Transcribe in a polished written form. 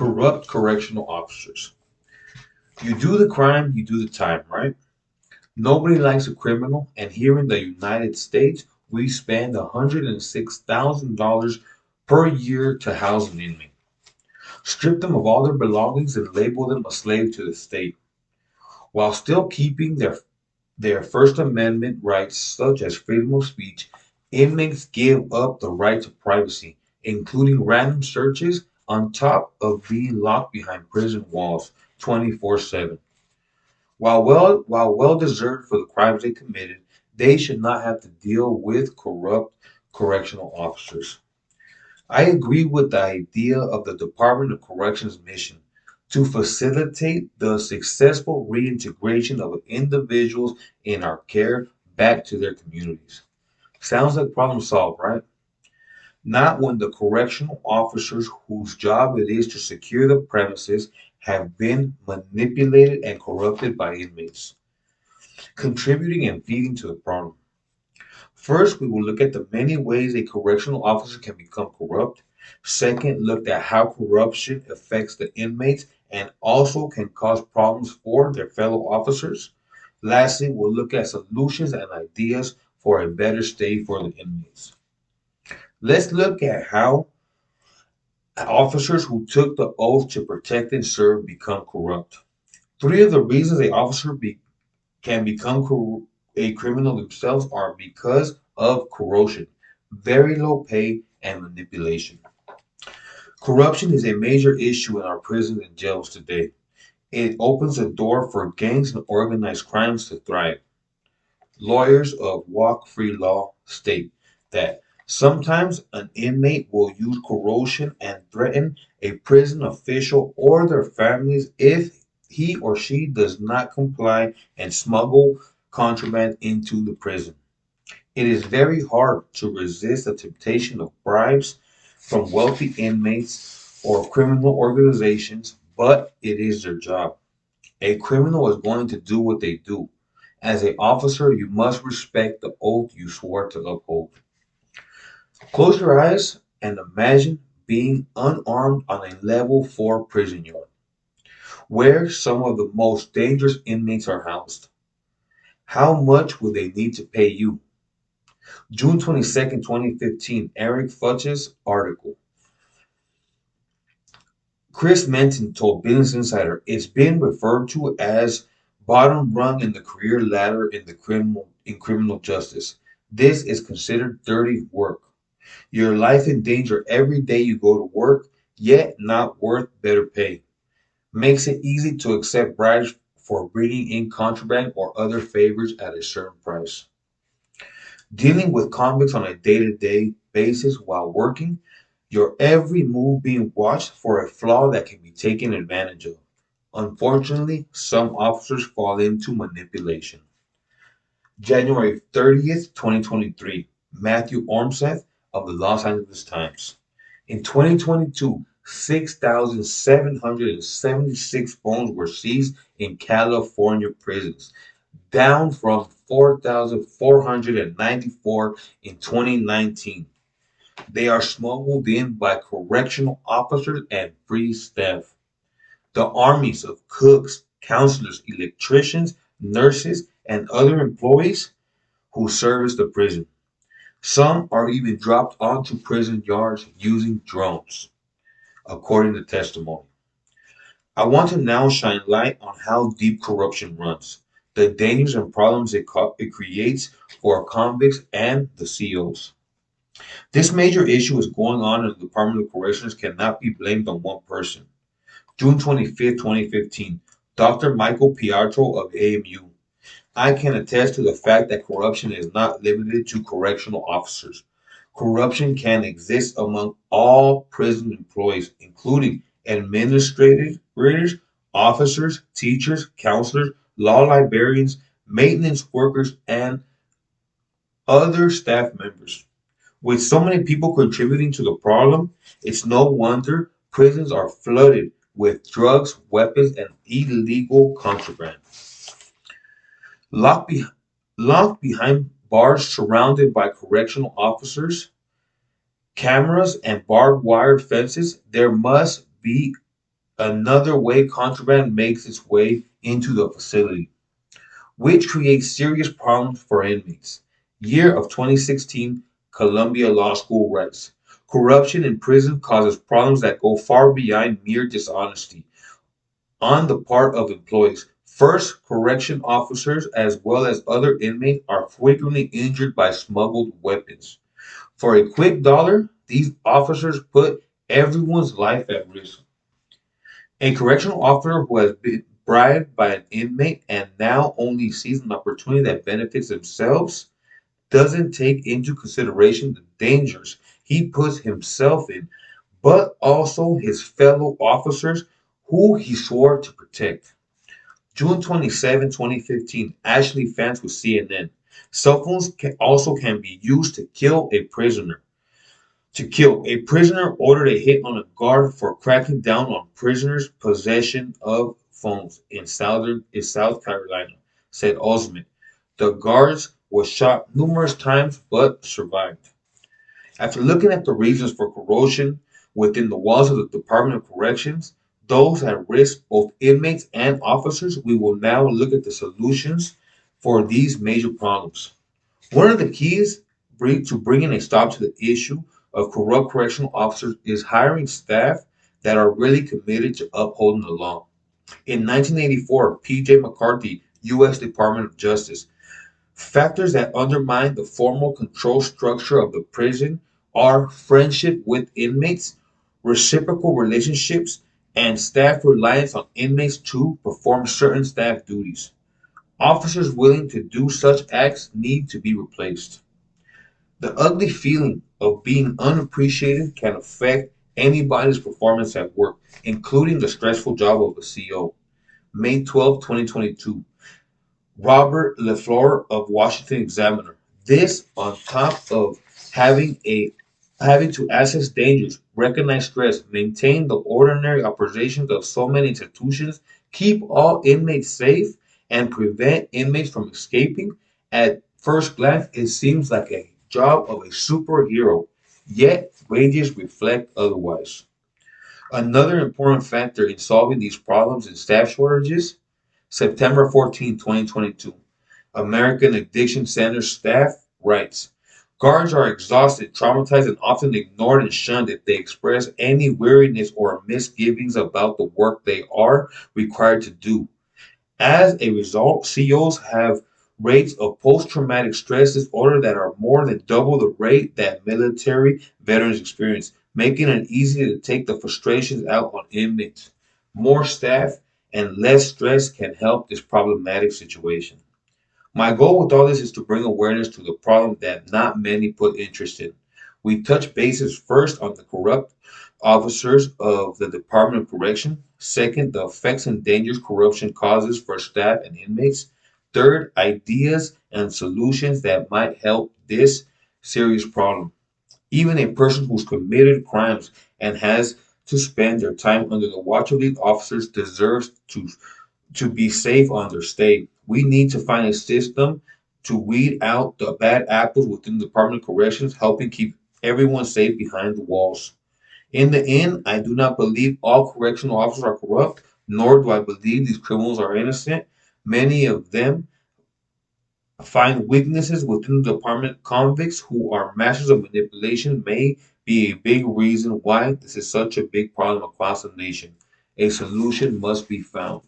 Corrupt correctional officers. You do the crime, you do the time, right? Nobody likes a criminal, and here in the United States, we spend $106,000 per year to house an inmate. Strip them of all their belongings and label them a slave to the state, while still keeping their First Amendment rights, such as freedom of speech. Inmates give up the right to privacy, including random searches, on top of being locked behind prison walls 24/7. While well deserved for the crimes they committed, they should not have to deal with corrupt correctional officers. I agree with the idea of the Department of Corrections mission to facilitate the successful reintegration of individuals in our care back to their communities. Sounds like problem solved, right? Not when the correctional officers whose job it is to secure the premises have been manipulated and corrupted by inmates, contributing and feeding to the problem. First, we will look at the many ways a correctional officer can become corrupt. Second, look at how corruption affects the inmates and also can cause problems for their fellow officers. Lastly, we'll look at solutions and ideas for a better stay for the inmates. Let's look at how officers who took the oath to protect and serve become corrupt. Three of the reasons a officer can become a criminal themselves are because of corrosion, very low pay, and manipulation. Corruption is a major issue in our prisons and jails today. It opens the door for gangs and organized crimes to thrive. Lawyers of Walk Free Law state that sometimes an inmate will use coercion and threaten a prison official or their families if he or she does not comply and smuggle contraband into the prison. It is very hard to resist the temptation of bribes from wealthy inmates or criminal organizations, but it is their job. A criminal is going to do what they do. As an officer, you must respect the oath you swore to uphold. Close your eyes and imagine being unarmed on a level 4 prison yard, where some of the most dangerous inmates are housed. How much would they need to pay you? June 22nd, 2015, Eric Futch's article. Chris Menton told Business Insider it's been referred to as bottom rung in the career ladder in criminal justice. This is considered dirty work. Your life in danger every day you go to work, yet not worth better pay. Makes it easy to accept bribes for bringing in contraband or other favors at a certain price. Dealing with convicts on a day-to-day basis while working, your every move being watched for a flaw that can be taken advantage of. Unfortunately, some officers fall into manipulation. January 30th, 2023, Matthew Ormseth of the Los Angeles Times. In 2022, 6,776 phones were seized in California prisons, down from 4,494 in 2019. They are smuggled in by correctional officers and free staff. The armies of cooks, counselors, electricians, nurses, and other employees who service the prison. Some are even dropped onto prison yards using drones, according to testimony. I want to now shine light on how deep corruption runs, the dangers and problems it creates for convicts and the COs. This major issue is going on in the Department of Corrections cannot be blamed on one person. June 25th, 2015, Dr. Michael Pietro of AMU. I can attest to the fact that corruption is not limited to correctional officers. Corruption can exist among all prison employees, including administrators, officers, teachers, counselors, law librarians, maintenance workers, and other staff members. With so many people contributing to the problem, it's no wonder prisons are flooded with drugs, weapons, and illegal contraband. Locked, be- Locked behind bars surrounded by correctional officers, cameras, and barbed wire fences, there must be Another way contraband makes its way into the facility, which creates serious problems for inmates. Year of 2016, Columbia Law School writes, corruption in prison causes problems that go far beyond mere dishonesty on the part of employees. First, correction officers as well as other inmates are frequently injured by smuggled weapons. For a quick dollar, these officers put everyone's life at risk. A correctional officer who has been bribed by an inmate and now only sees an opportunity that benefits themselves doesn't take into consideration the dangers he puts himself in, but also his fellow officers who he swore to protect. June 27, 2015, Ashley Fantz with CNN. Cell phones can be used to kill a prisoner. To kill. A prisoner ordered a hit on a guard for cracking down on prisoners' possession of phones in South Carolina, said Osment. The guards was shot numerous times but survived. After looking at the reasons for corrosion within the walls of the Department of Corrections, those at risk, both inmates and officers, we will now look at the solutions for these major problems. One of the keys to bringing a stop to the issue of corrupt correctional officers is hiring staff that are really committed to upholding the law. In 1984, P.J. McCarthy, U.S. Department of Justice, factors that undermine the formal control structure of the prison are friendship with inmates, reciprocal relationships, and staff reliance on inmates to perform certain staff duties. Officers willing to do such acts need to be replaced. The ugly feeling of being unappreciated can affect anybody's performance at work, including the stressful job of a CO. May 12, 2022. Robert LaFleur of Washington Examiner. This on top of having a having to assess dangers, recognize stress, maintain the ordinary operations of so many institutions, keep all inmates safe, and prevent inmates from escaping. At first glance, it seems like a job of a superhero, yet wages reflect otherwise. Another important factor in solving these problems is staff shortages. September 14, 2022. American Addiction Center staff writes, guards are exhausted, traumatized, and often ignored and shunned if they express any weariness or misgivings about the work they are required to do. As a result, COs have rates of post-traumatic stress disorder that are more than double the rate that military veterans experience, making it easier to take the frustrations out on inmates. More staff and less stress can help this problematic situation. My goal with all this is to bring awareness to the problem that not many put interest in. We touch bases first on the corrupt officers of the Department of Correction. Second, the effects and dangers corruption causes for staff and inmates. Third, ideas and solutions that might help this serious problem. Even a person who's committed crimes and has to spend their time under the watch of these officers deserves to be safe on their stay. We need to find a system to weed out the bad apples within the Department of Corrections, helping keep everyone safe behind the walls. In the end, I do not believe all correctional officers are corrupt, nor do I believe these criminals are innocent. Many of them find weaknesses within the department. Convicts who are masters of manipulation may be a big reason why this is such a big problem across the nation. A solution must be found.